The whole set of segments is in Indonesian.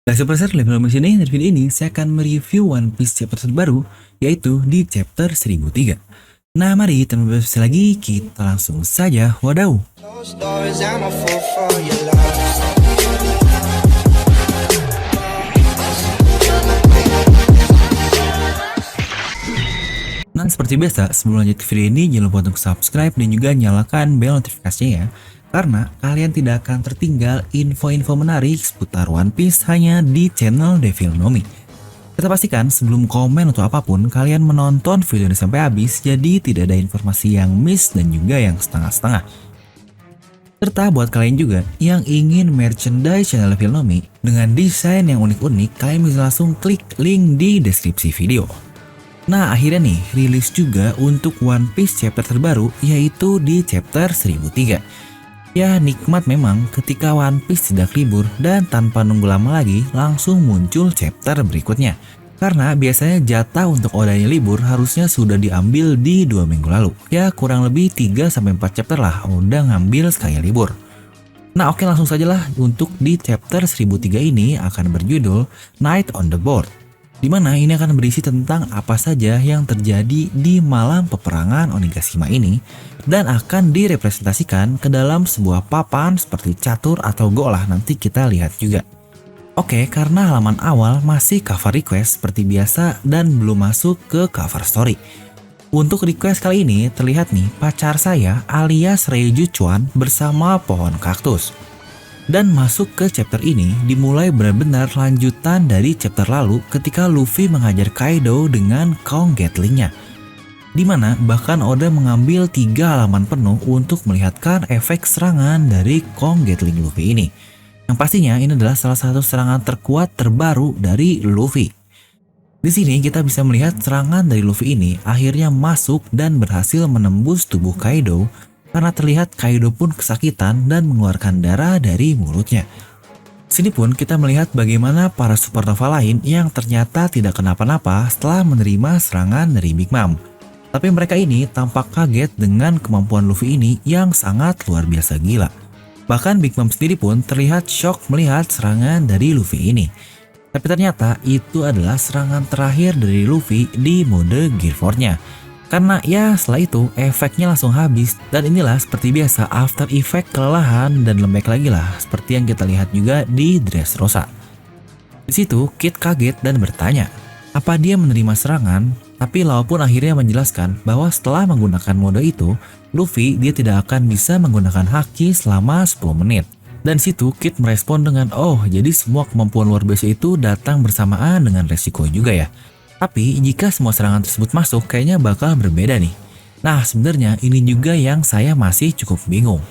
Nah, seperti level di sini, dari video ini saya akan mereview One Piece chapter terbaru, yaitu di chapter 1003. Nah, mari tanpa basa lagi, kita langsung saja wadaw. Those doors, I'm a fool for your love. Nah, seperti biasa, sebelum lanjut ke video ini, jangan lupa untuk subscribe dan juga nyalakan bel notifikasinya ya. Karena kalian tidak akan tertinggal info-info menarik seputar One Piece hanya di channel Devil Nomi. Kita pastikan sebelum komen atau apapun, kalian menonton video ini sampai habis, jadi tidak ada informasi yang miss dan juga yang setengah-setengah. Serta buat kalian juga yang ingin merchandise channel Devil Nomi dengan desain yang unik-unik, kalian bisa langsung klik link di deskripsi video. Nah, akhirnya nih, rilis juga untuk One Piece chapter terbaru, yaitu di chapter 1003. Ya, nikmat memang ketika One Piece tidak libur dan tanpa nunggu lama lagi langsung muncul chapter berikutnya. Karena biasanya jatah untuk odanya libur harusnya sudah diambil di 2 minggu lalu. Ya, kurang lebih 3-4 chapter lah Oda ngambil sekali libur. Nah, oke, langsung saja lah untuk di chapter 1003 ini akan berjudul Night on the Board. Dimana ini akan berisi tentang apa saja yang terjadi di malam peperangan Onigashima ini dan akan direpresentasikan ke dalam sebuah papan seperti catur atau go lah, nanti kita lihat juga. Oke, karena halaman awal masih cover request seperti biasa dan belum masuk ke cover story. Untuk request kali ini terlihat nih pacar saya alias Reiju Chuan bersama pohon kaktus. Dan masuk ke chapter ini dimulai benar-benar lanjutan dari chapter lalu ketika Luffy menghajar Kaido dengan Kong Gatling-nya. Dimana bahkan Oda mengambil 3 halaman penuh untuk melihatkan efek serangan dari Kong Gatling Luffy ini. Yang pastinya ini adalah salah satu serangan terkuat terbaru dari Luffy. Di sini kita bisa melihat serangan dari Luffy ini akhirnya masuk dan berhasil menembus tubuh Kaido. Karena terlihat Kaido pun kesakitan dan mengeluarkan darah dari mulutnya. Sini pun kita melihat bagaimana para supernova lain yang ternyata tidak kenapa-napa setelah menerima serangan dari Big Mom. Tapi mereka ini tampak kaget dengan kemampuan Luffy ini yang sangat luar biasa gila. Bahkan Big Mom sendiri pun terlihat shock melihat serangan dari Luffy ini. Tapi ternyata itu adalah serangan terakhir dari Luffy di mode Gear 4-nya. Karena ya setelah itu efeknya langsung habis dan inilah seperti biasa after effect kelelahan dan lembek lagi lah seperti yang kita lihat juga di Dressrosa. Di situ Kid kaget dan bertanya, apa dia menerima serangan? Tapi Law pun akhirnya menjelaskan bahwa setelah menggunakan mode itu, Luffy dia tidak akan bisa menggunakan haki selama 10 menit. Dan situ Kid merespon dengan, oh jadi semua kemampuan luar biasa itu datang bersamaan dengan resiko juga ya. Tapi jika semua serangan tersebut masuk kayaknya bakal berbeda nih. Nah sebenarnya ini juga yang saya masih cukup bingung.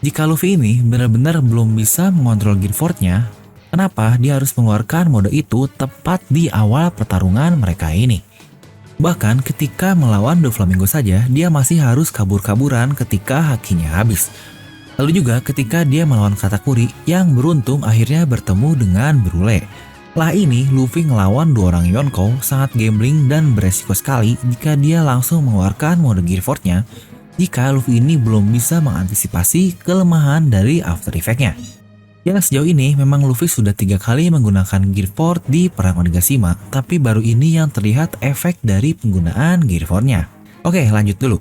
Jika Luffy ini benar-benar belum bisa mengontrol Gear 4-nya, kenapa dia harus mengeluarkan mode itu tepat di awal pertarungan mereka ini? Bahkan ketika melawan Doflamingo saja dia masih harus kabur-kaburan ketika hakinya habis. Lalu juga ketika dia melawan Katakuri yang beruntung akhirnya bertemu dengan Brule. Lah ini Luffy ngelawan 2 orang Yonkou sangat gambling dan beresiko sekali jika dia langsung mengeluarkan mode Gear 4-nya jika Luffy ini belum bisa mengantisipasi kelemahan dari after effect-nya. Ya sejauh ini memang Luffy sudah 3 kali menggunakan Gear 4 di perang Onigashima, tapi baru ini yang terlihat efek dari penggunaan Gear 4-nya. Oke, lanjut dulu.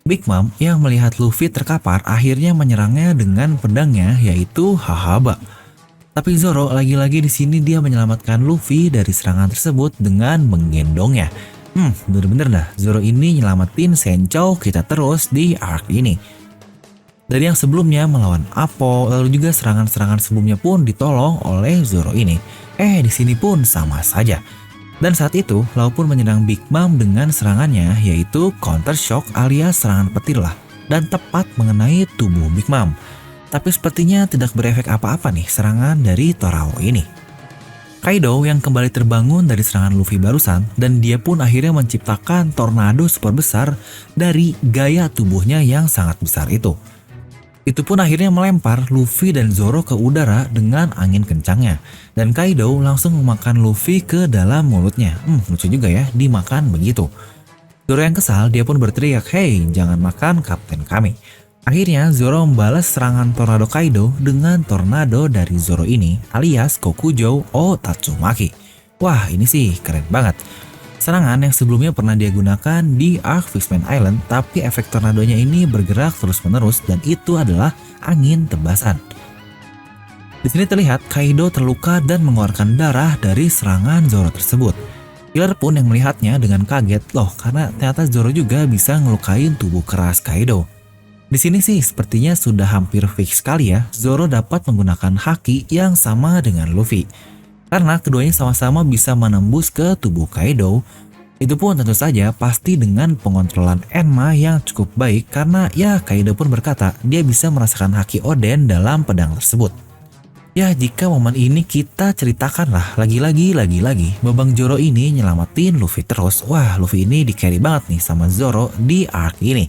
Big Mom yang melihat Luffy terkapar akhirnya menyerangnya dengan pedangnya yaitu Hahaba. Tapi Zoro lagi-lagi di sini dia menyelamatkan Luffy dari serangan tersebut dengan menggendongnya. Bener-bener dah Zoro ini nyelamatin Senchou kita terus di arc ini. Dari yang sebelumnya melawan Appo, lalu juga serangan-serangan sebelumnya pun ditolong oleh Zoro ini. Di sini pun sama saja. Dan saat itu Law pun menyerang Big Mom dengan serangannya yaitu Counter Shock alias serangan petir lah dan tepat mengenai tubuh Big Mom. Tapi sepertinya tidak berefek apa-apa nih serangan dari Torao ini. Kaido yang kembali terbangun dari serangan Luffy barusan dan dia pun akhirnya menciptakan tornado super besar dari gaya tubuhnya yang sangat besar itu. Itu pun akhirnya melempar Luffy dan Zoro ke udara dengan angin kencangnya. Dan Kaido langsung memakan Luffy ke dalam mulutnya. Lucu juga ya, dimakan begitu. Zoro yang kesal dia pun berteriak, "Hey, jangan makan kapten kami." Akhirnya Zoro membalas serangan Tornado Kaido dengan tornado dari Zoro ini alias Kokujo o Tatsumaki. Wah, ini sih keren banget. Serangan yang sebelumnya pernah dia gunakan di Arc Fishman Island, tapi efek tornadonya ini bergerak terus-menerus dan itu adalah angin tebasan. Di sini terlihat Kaido terluka dan mengeluarkan darah dari serangan Zoro tersebut. Killer pun yang melihatnya dengan kaget loh karena ternyata Zoro juga bisa ngelukain tubuh keras Kaido. Di sini sih sepertinya sudah hampir fix sekali ya Zoro dapat menggunakan haki yang sama dengan Luffy. Karena keduanya sama-sama bisa menembus ke tubuh Kaido. Itu pun tentu saja pasti dengan pengontrolan Enma yang cukup baik karena ya Kaido pun berkata dia bisa merasakan haki Oden dalam pedang tersebut. Ya jika momen ini kita ceritakanlah lagi-lagi Babang Zoro ini nyelamatin Luffy terus. Wah Luffy ini di carry banget nih sama Zoro di arc ini.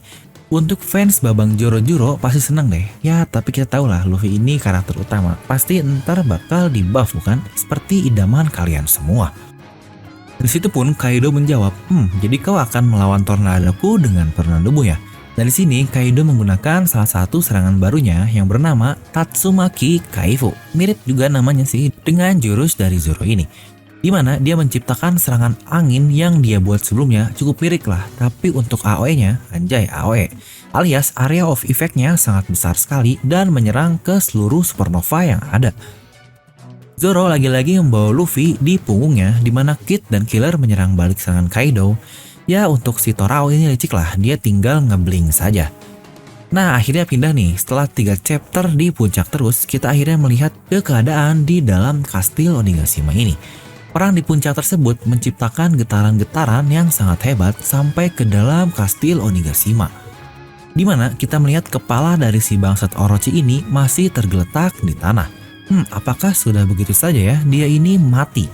Untuk fans Babang Zoro pasti seneng deh. Ya tapi kita tahu lah Luffy ini karakter utama. Pasti ntar bakal di buff bukan? Seperti idaman kalian semua. Di situ pun Kaido menjawab, jadi kau akan melawan tornadoku dengan tornado ya? Dan di sini Kaido menggunakan salah satu serangan barunya yang bernama Tatsumaki Kaifu. Mirip juga namanya sih dengan jurus dari Zoro ini. Di mana dia menciptakan serangan angin yang dia buat sebelumnya cukup mirip lah, tapi untuk AOE-nya, anjay AOE, alias area of effect-nya sangat besar sekali dan menyerang ke seluruh supernova yang ada. Zoro lagi-lagi membawa Luffy di punggungnya, di mana Kid dan Killer menyerang balik serangan Kaido. Ya untuk si Torao ini licik lah, dia tinggal ngebling saja. Nah akhirnya pindah nih, setelah 3 chapter di puncak terus, kita akhirnya melihat ke keadaan di dalam kastil Onigashima ini. Perang di puncak tersebut menciptakan getaran-getaran yang sangat hebat sampai ke dalam kastil Onigashima. Di mana kita melihat kepala dari si bangsat Orochi ini masih tergeletak di tanah. Apakah sudah begitu saja ya dia ini mati?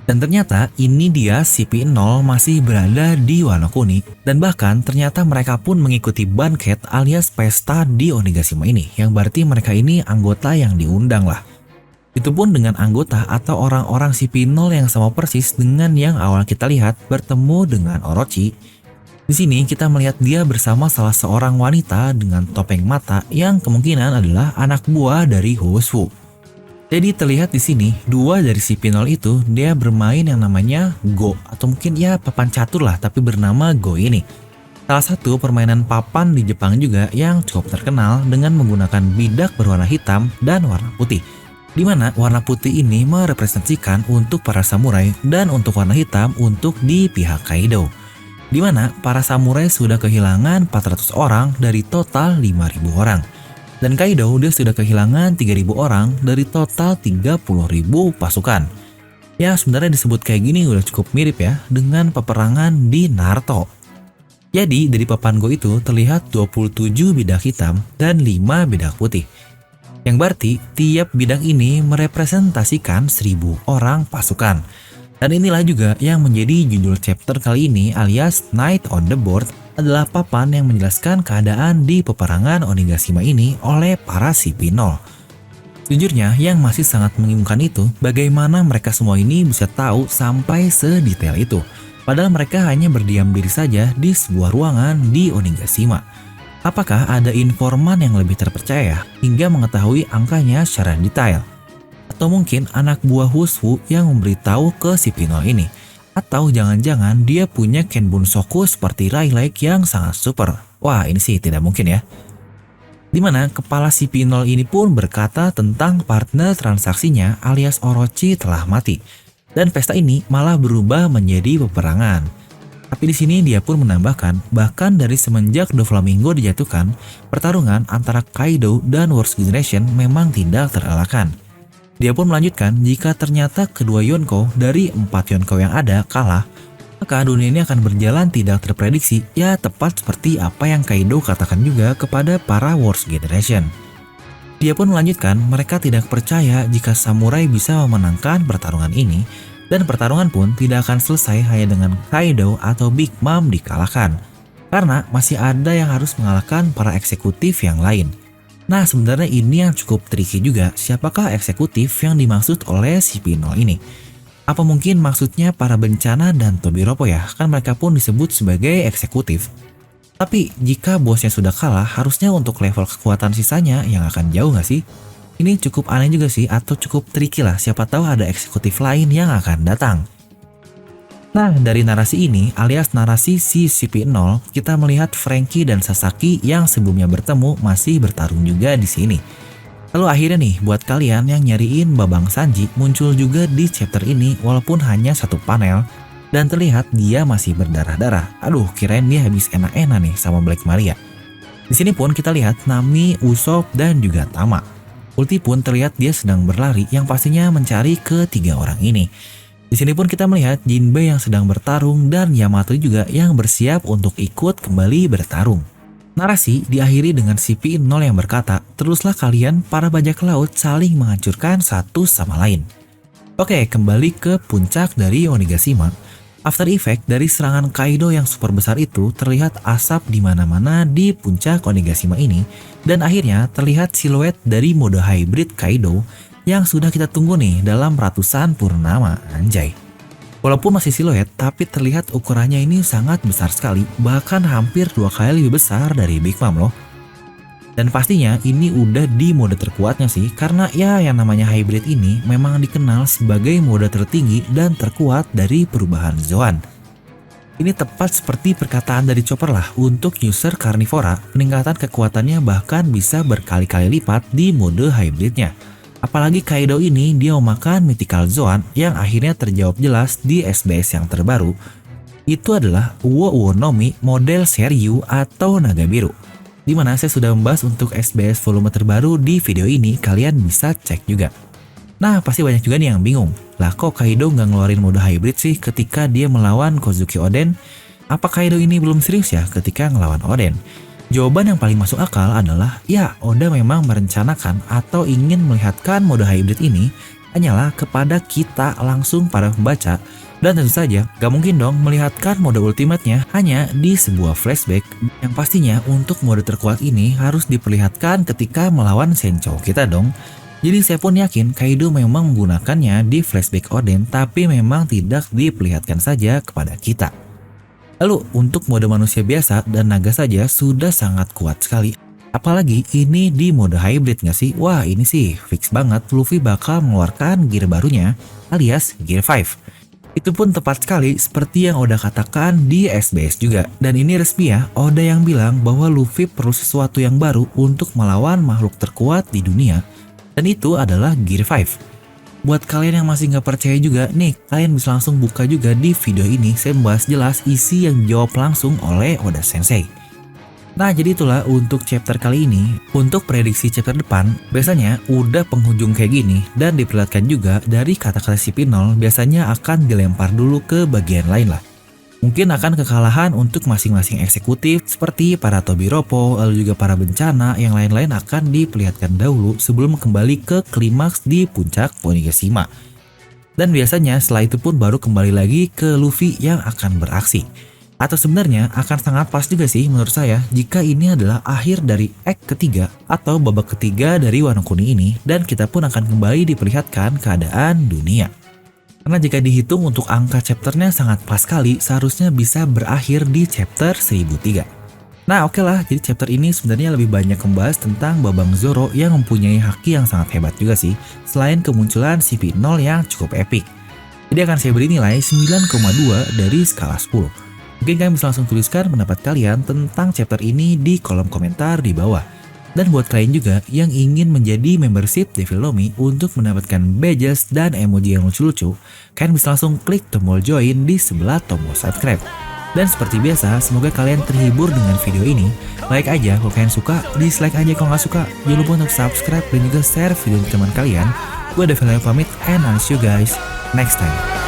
Dan ternyata ini dia si P0 masih berada di Wano Kuni. Dan bahkan ternyata mereka pun mengikuti banquet alias pesta di Onigashima ini. Yang berarti mereka ini anggota yang diundang lah. Itu pun dengan anggota atau orang-orang si P0 yang sama persis dengan yang awal kita lihat bertemu dengan Orochi. Di sini kita melihat dia bersama salah seorang wanita dengan topeng mata yang kemungkinan adalah anak buah dari Housu. Jadi terlihat di sini dua dari si P0 itu dia bermain yang namanya Go atau mungkin ya papan catur lah tapi bernama Go ini. Salah satu permainan papan di Jepang juga yang cukup terkenal dengan menggunakan bidak berwarna hitam dan warna putih. Di mana warna putih ini merepresentasikan untuk para samurai dan untuk warna hitam untuk di pihak Kaido. Di mana para samurai sudah kehilangan 400 orang dari total 5.000 orang. Dan Kaido dia sudah kehilangan 3.000 orang dari total 30.000 pasukan. Ya sebenarnya disebut kayak gini udah cukup mirip ya dengan peperangan di Naruto. Jadi dari papan Go itu terlihat 27 bidak hitam dan 5 bidak putih. Yang berarti tiap bidang ini merepresentasikan 1.000 orang pasukan. Dan inilah juga yang menjadi judul chapter kali ini alias Night on the Board adalah papan yang menjelaskan keadaan di peperangan Onigashima ini oleh para Sipino. Sejujurnya yang masih sangat membingungkan itu bagaimana mereka semua ini bisa tahu sampai sedetail itu. Padahal mereka hanya berdiam diri saja di sebuah ruangan di Onigashima. Apakah ada informan yang lebih terpercaya hingga mengetahui angkanya secara detail? Atau mungkin anak buah Housu yang memberitahu ke si P0 ini? Atau jangan-jangan dia punya Kenbunsoku seperti Rayleigh yang sangat super? Wah ini sih tidak mungkin ya. Dimana kepala si P0 ini pun berkata tentang partner transaksinya alias Orochi telah mati. Dan pesta ini malah berubah menjadi peperangan. Tapi di sini dia pun menambahkan, bahkan dari semenjak Doflamingo dijatuhkan, pertarungan antara Kaido dan Worst Generation memang tidak terelakkan. Dia pun melanjutkan, jika ternyata kedua Yonko dari 4 Yonko yang ada kalah, maka dunia ini akan berjalan tidak terprediksi, ya tepat seperti apa yang Kaido katakan juga kepada para Worst Generation. Dia pun melanjutkan, mereka tidak percaya jika samurai bisa memenangkan pertarungan ini, dan pertarungan pun tidak akan selesai hanya dengan Kaido atau Big Mom dikalahkan. Karena masih ada yang harus mengalahkan para eksekutif yang lain. Nah sebenarnya ini yang cukup tricky juga, siapakah eksekutif yang dimaksud oleh si P0 ini? Apa mungkin maksudnya para bencana dan Tobiropo ya? Kan mereka pun disebut sebagai eksekutif. Tapi jika bosnya sudah kalah, harusnya untuk level kekuatan sisanya yang akan jauh nggak sih? Ini cukup aneh juga sih, atau cukup tricky lah, siapa tahu ada eksekutif lain yang akan datang. Nah, dari narasi ini, alias narasi si CP0, kita melihat Franky dan Sasaki yang sebelumnya bertemu masih bertarung juga di sini. Lalu akhirnya nih, buat kalian yang nyariin Babang Sanji muncul juga di chapter ini walaupun hanya satu panel, dan terlihat dia masih berdarah-darah. Aduh, kirain dia habis enak-enak nih sama Black Maria. Di sini pun kita lihat Nami, Usopp, dan juga Tama. Ulti pun terlihat dia sedang berlari yang pastinya mencari ketiga orang ini. Di sini pun kita melihat Jinbei yang sedang bertarung dan Yamato juga yang bersiap untuk ikut kembali bertarung. Narasi diakhiri dengan CP0 yang berkata, teruslah kalian para bajak laut saling menghancurkan satu sama lain. Oke, kembali ke puncak dari Onigashima. After effect dari serangan Kaido yang super besar itu, terlihat asap di mana-mana di puncak Onigashima ini, dan akhirnya terlihat siluet dari mode hybrid Kaido yang sudah kita tunggu nih dalam ratusan purnama, anjay. Walaupun masih siluet, tapi terlihat ukurannya ini sangat besar sekali, bahkan hampir 2 kali lebih besar dari Big Mom loh. Dan pastinya ini udah di mode terkuatnya sih, karena ya yang namanya hybrid ini memang dikenal sebagai mode tertinggi dan terkuat dari perubahan Zoan. Ini tepat seperti perkataan dari Chopper lah, untuk user Carnivora, peningkatan kekuatannya bahkan bisa berkali-kali lipat di mode hybridnya. Apalagi Kaido ini dia memakan Mythical Zoan yang akhirnya terjawab jelas di SBS yang terbaru. Itu adalah Uo Uo Nomi model Seryu atau Naga Biru. Dimana saya sudah membahas untuk SBS volume terbaru di video ini, kalian bisa cek juga. Nah, pasti banyak juga nih yang bingung. Lah kok Kaido nggak ngeluarin mode hybrid sih ketika dia melawan Kozuki Oden? Apa Kaido ini belum serius ya ketika ngelawan Oden? Jawaban yang paling masuk akal adalah, ya Oda memang merencanakan atau ingin melihatkan mode hybrid ini hanyalah kepada kita langsung para pembaca. Dan tentu saja, gak mungkin dong melihatkan mode ultimate-nya hanya di sebuah flashback. Yang pastinya untuk mode terkuat ini harus diperlihatkan ketika melawan Sencho kita dong. Jadi saya pun yakin Kaido memang menggunakannya di flashback Oden, tapi memang tidak diperlihatkan saja kepada kita. Lalu untuk mode manusia biasa dan naga saja sudah sangat kuat sekali. Apalagi ini di mode hybrid gak sih? Wah ini sih fix banget Luffy bakal mengeluarkan gear barunya alias Gear 5. Itu pun tepat sekali seperti yang Oda katakan di SBS juga. Dan ini resmi ya, Oda yang bilang bahwa Luffy perlu sesuatu yang baru untuk melawan makhluk terkuat di dunia. Dan itu adalah Gear 5. Buat kalian yang masih nggak percaya juga, nih kalian bisa langsung buka juga di video ini. Saya membahas jelas isi yang dijawab langsung oleh Oda Sensei. Nah jadi itulah untuk chapter kali ini. Untuk prediksi chapter depan, biasanya udah penghujung kayak gini dan diperlihatkan juga dari kata-kata CP0 biasanya akan dilempar dulu ke bagian lain lah. Mungkin akan kekalahan untuk masing-masing eksekutif seperti para Tobiropo, lalu juga para bencana yang lain-lain akan diperlihatkan dahulu sebelum kembali ke klimaks di puncak Onigashima. Dan biasanya setelah itu pun baru kembali lagi ke Luffy yang akan beraksi. Atau sebenarnya akan sangat pas juga sih menurut saya jika ini adalah akhir dari act ketiga atau babak ketiga dari Wano Kuni ini dan kita pun akan kembali diperlihatkan keadaan dunia. Karena jika dihitung untuk angka chapternya sangat pas sekali, seharusnya bisa berakhir di chapter 1003. Nah oke lah, jadi chapter ini sebenarnya lebih banyak membahas tentang Babang Zoro yang mempunyai haki yang sangat hebat juga sih, selain kemunculan CP0 yang cukup epic. Jadi akan saya beri nilai 9,2 dari skala 10. Mungkin kalian bisa langsung tuliskan pendapat kalian tentang chapter ini di kolom komentar di bawah. Dan buat kalian juga yang ingin menjadi membership Devil Lomi untuk mendapatkan badges dan emoji yang lucu-lucu, kalian bisa langsung klik tombol join di sebelah tombol subscribe. Dan seperti biasa, semoga kalian terhibur dengan video ini. Like aja kalau kalian suka, dislike aja kalau nggak suka. Jangan lupa untuk subscribe dan juga share video ke teman kalian. Gue Devil Lomi pamit and I'll see you guys next time.